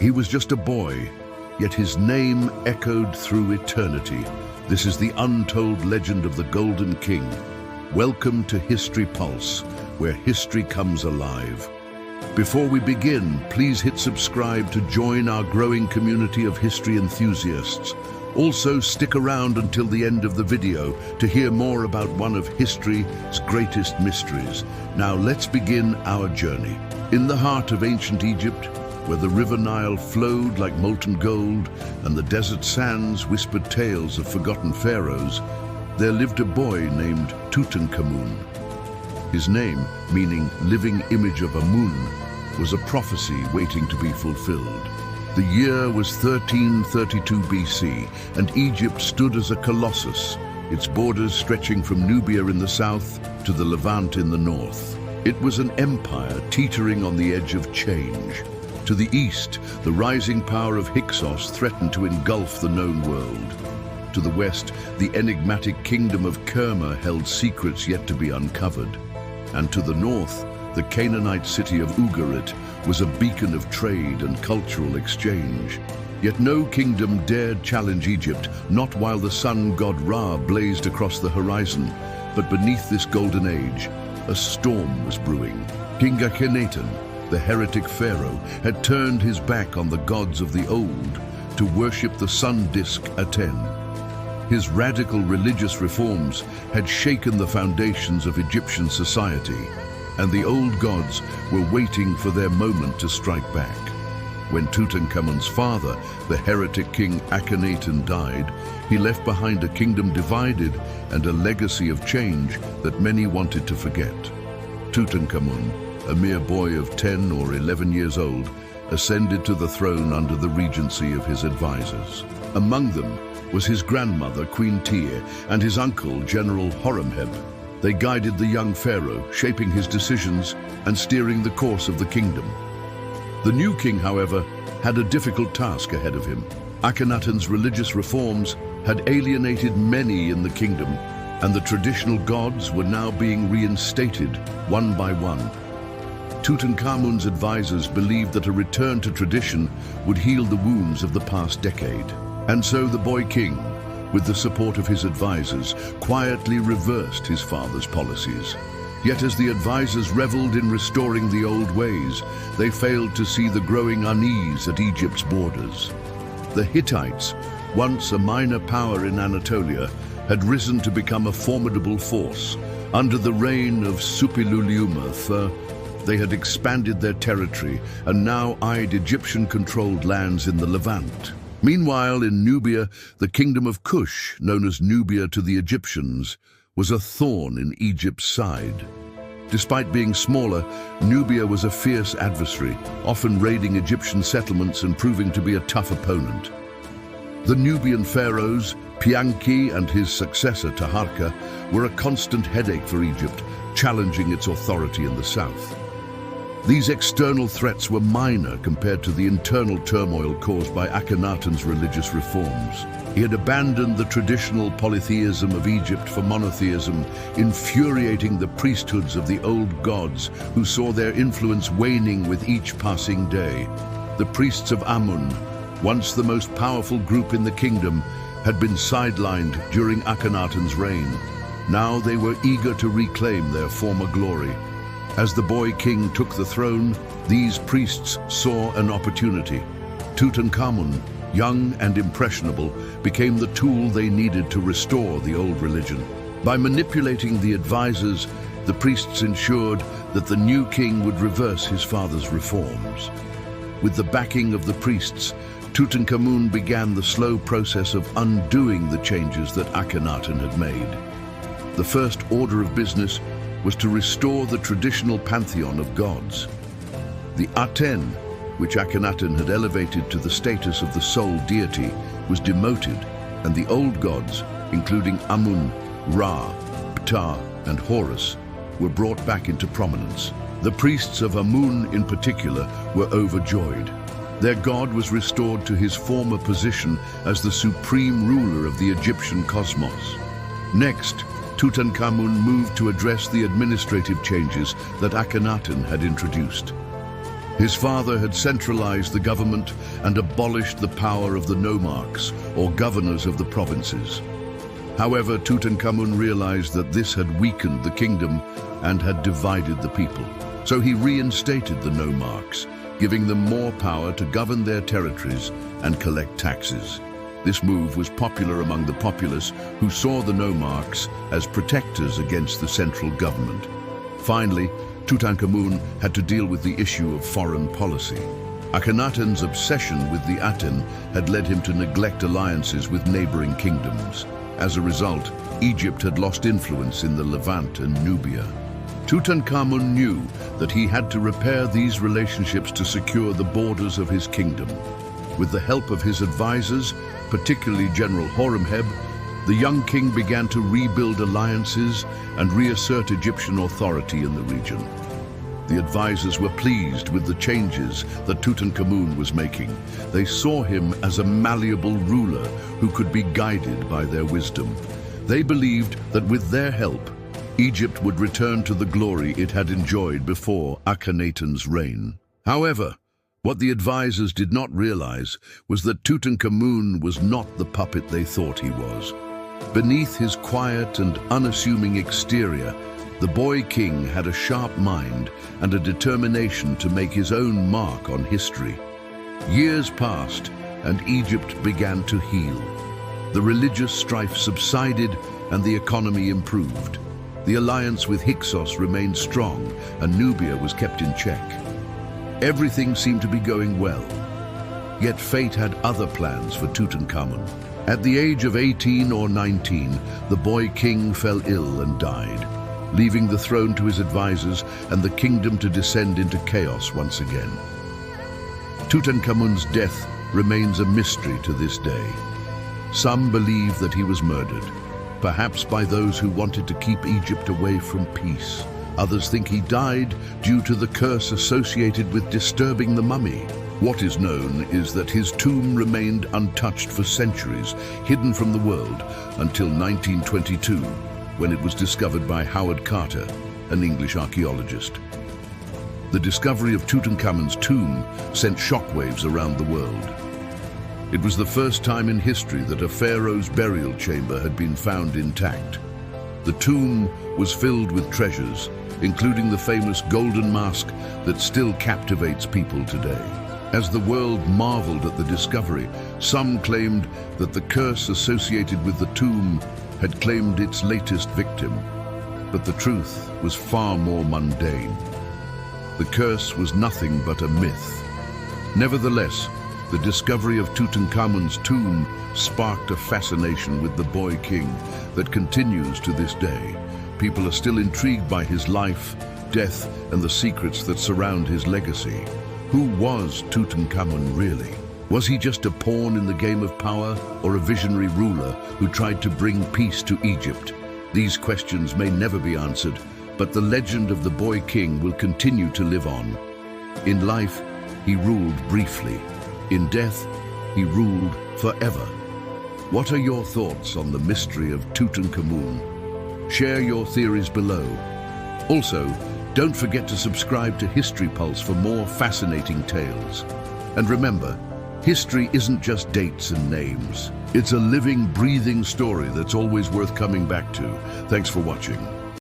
He was just a boy, yet his name echoed through eternity. This is the untold legend of the Golden King. Welcome to History Pulse, where history comes alive. Before we begin, please hit subscribe to join our growing community of history enthusiasts. Also, stick around until the end of the video to hear more about one of history's greatest mysteries. Now let's begin our journey. In the heart of ancient Egypt, where the river Nile flowed like molten gold and the desert sands whispered tales of forgotten pharaohs, there lived a boy named Tutankhamun. His name, meaning living image of Amun, was a prophecy waiting to be fulfilled. The year was 1332 BC, and Egypt stood as a colossus, its borders stretching from Nubia in the south to the Levant in the north. It was an empire teetering on the edge of change. To the east, the rising power of Hyksos threatened to engulf the known world. To the west, the enigmatic kingdom of Kerma held secrets yet to be uncovered. And to the north, the Canaanite city of Ugarit was a beacon of trade and cultural exchange. Yet no kingdom dared challenge Egypt, not while the sun god Ra blazed across the horizon. But beneath this golden age, a storm was brewing. King Akhenaten, the heretic pharaoh, had turned his back on the gods of the old to worship the sun disk Aten. His radical religious reforms had shaken the foundations of Egyptian society, and the old gods were waiting for their moment to strike back. When Tutankhamun's father, the heretic king Akhenaten, died, he left behind a kingdom divided and a legacy of change that many wanted to forget. Tutankhamun, a mere boy of 10 or 11 years old, ascended to the throne under the regency of his advisors. Among them was his grandmother, Queen Tiye, and his uncle, General Horemheb. They guided the young pharaoh, shaping his decisions and steering the course of the kingdom. The new king, however, had a difficult task ahead of him. Akhenaten's religious reforms had alienated many in the kingdom, and the traditional gods were now being reinstated one by one. Tutankhamun's advisors believed that a return to tradition would heal the wounds of the past decade. And so the boy king, with the support of his advisors, quietly reversed his father's policies. Yet as the advisors reveled in restoring the old ways, they failed to see the growing unease at Egypt's borders. The Hittites, once a minor power in Anatolia, had risen to become a formidable force. Under the reign of Suppiluliuma III, they had expanded their territory and now eyed Egyptian-controlled lands in the Levant. Meanwhile, in Nubia, the kingdom of Kush, known as Nubia to the Egyptians, was a thorn in Egypt's side. Despite being smaller, Nubia was a fierce adversary, often raiding Egyptian settlements and proving to be a tough opponent. The Nubian pharaohs, Pianki and his successor Taharqa, were a constant headache for Egypt, challenging its authority in the south. These external threats were minor compared to the internal turmoil caused by Akhenaten's religious reforms. He had abandoned the traditional polytheism of Egypt for monotheism, infuriating the priesthoods of the old gods who saw their influence waning with each passing day. The priests of Amun, once the most powerful group in the kingdom, had been sidelined during Akhenaten's reign. Now they were eager to reclaim their former glory. As the boy king took the throne, these priests saw an opportunity. Tutankhamun, young and impressionable, became the tool they needed to restore the old religion. By manipulating the advisors, the priests ensured that the new king would reverse his father's reforms. With the backing of the priests, Tutankhamun began the slow process of undoing the changes that Akhenaten had made. The first order of business was to restore the traditional pantheon of gods. The Aten, which Akhenaten had elevated to the status of the sole deity, was demoted, and the old gods, including Amun, Ra, Ptah, and Horus, were brought back into prominence. The priests of Amun in particular were overjoyed. Their god was restored to his former position as the supreme ruler of the Egyptian cosmos. Next, Tutankhamun moved to address the administrative changes that Akhenaten had introduced. His father had centralized the government and abolished the power of the nomarchs, or governors of the provinces. However, Tutankhamun realized that this had weakened the kingdom and had divided the people. So he reinstated the nomarchs, giving them more power to govern their territories and collect taxes. This move was popular among the populace, who saw the nomarchs as protectors against the central government. Finally, Tutankhamun had to deal with the issue of foreign policy. Akhenaten's obsession with the Aten had led him to neglect alliances with neighboring kingdoms. As a result, Egypt had lost influence in the Levant and Nubia. Tutankhamun knew that he had to repair these relationships to secure the borders of his kingdom. With the help of his advisors, particularly General Horemheb, the young king began to rebuild alliances and reassert Egyptian authority in the region. The advisors were pleased with the changes that Tutankhamun was making. They saw him as a malleable ruler who could be guided by their wisdom. They believed that with their help, Egypt would return to the glory it had enjoyed before Akhenaten's reign. However, what the advisors did not realize was that Tutankhamun was not the puppet they thought he was. Beneath his quiet and unassuming exterior, the boy king had a sharp mind and a determination to make his own mark on history. Years passed, and Egypt began to heal. The religious strife subsided and the economy improved. The alliance with Hyksos remained strong, and Nubia was kept in check. Everything seemed to be going well. Yet fate had other plans for Tutankhamun. At the age of 18 or 19, the boy king fell ill and died, leaving the throne to his advisors and the kingdom to descend into chaos once again. Tutankhamun's death remains a mystery to this day. Some believe that he was murdered, perhaps by those who wanted to keep Egypt away from peace. Others think he died due to the curse associated with disturbing the mummy. What is known is that his tomb remained untouched for centuries, hidden from the world, until 1922, when it was discovered by Howard Carter, an English archaeologist. The discovery of Tutankhamun's tomb sent shockwaves around the world. It was the first time in history that a pharaoh's burial chamber had been found intact. The tomb was filled with treasures, including the famous golden mask that still captivates people today. As the world marveled at the discovery, some claimed that the curse associated with the tomb had claimed its latest victim. But the truth was far more mundane. The curse was nothing but a myth. Nevertheless, the discovery of Tutankhamun's tomb sparked a fascination with the boy king that continues to this day. People are still intrigued by his life, death, and the secrets that surround his legacy. Who was Tutankhamun really? Was he just a pawn in the game of power, or a visionary ruler who tried to bring peace to Egypt? These questions may never be answered, but the legend of the boy king will continue to live on. In life, he ruled briefly. In death, he ruled forever. What are your thoughts on the mystery of Tutankhamun? Share your theories below. Also, don't forget to subscribe to History Pulse for more fascinating tales. And remember, history isn't just dates and names. It's a living, breathing story that's always worth coming back to. Thanks for watching.